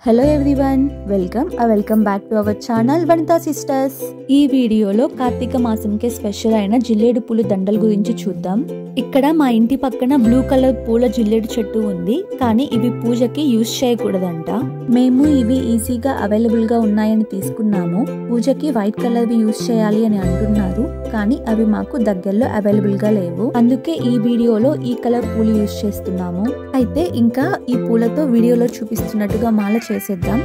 Hello everyone, welcome back to our channel Vanitha sisters. ఈ వీడియోలో Karthika మాసంకి special అయిన జిల్లేడు పూల దండల గురించి చూద్దాం. ఇక్కడ మా ఇంటి పక్కన బ్లూ కలర్ పూల జిల్లేడు చెట్టు ఉంది, కానీ ఇవి పూజకి యూజ్ చేయకూడదంట. మేము ఇవి ఈజీగా అవైలబుల్ గా ఉన్నాయని తీసుకున్నాము. పూజకి వైట్ కలర్ వి యూజ్ చేయాలి అని అంటున్నారు, కానీ అవి మాకు దగ్గరలో అవైలబుల్ గా లేవు. అందుకే ఈ వీడియోలో ఈ కలర్ పూలు యూజ్ చేస్తున్నాము. అయితే ఇంకా ఈ పూలతో వీడియోలో చూపిస్తున్నట్టుగా మాల చేసేద్దాం.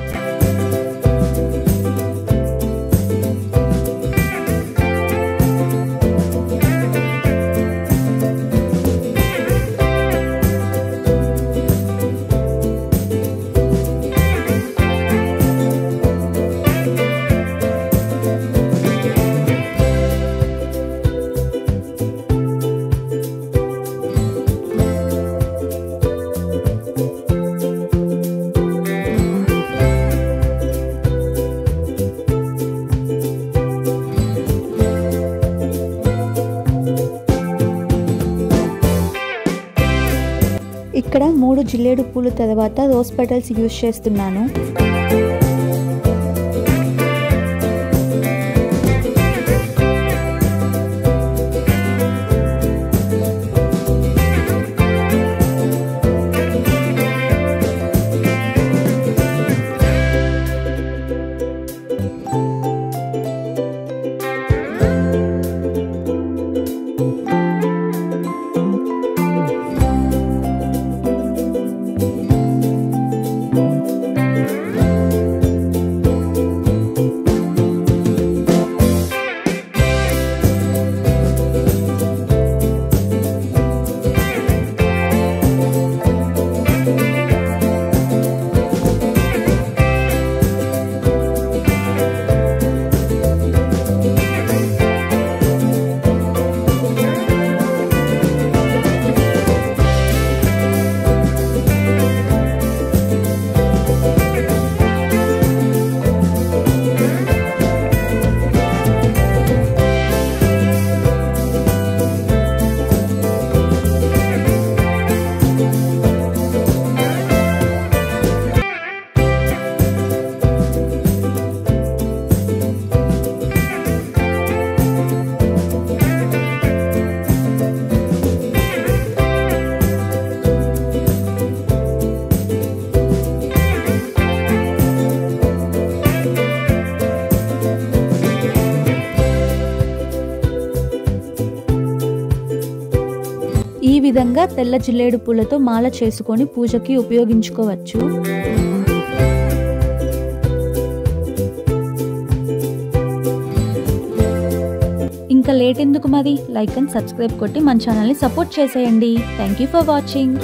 ఇక్కడ 3 జిల్లేడు పూలు తర్వాత రోజ్ పెటల్స్ యూజ్ చేస్తున్నాను. ఈ విధంగా తెల్ల జిల్లేడు పూలతో మాల చేసుకొని పూజకి ఉపయోగించుకోవచ్చు. ఇంకా లేట్ ఎందుకు మరి, లైక్ అండ్ సబ్స్క్రైబ్ కొట్టి మన ఛానల్ని సపోర్ట్ చేసేయండి. Thank you for watching.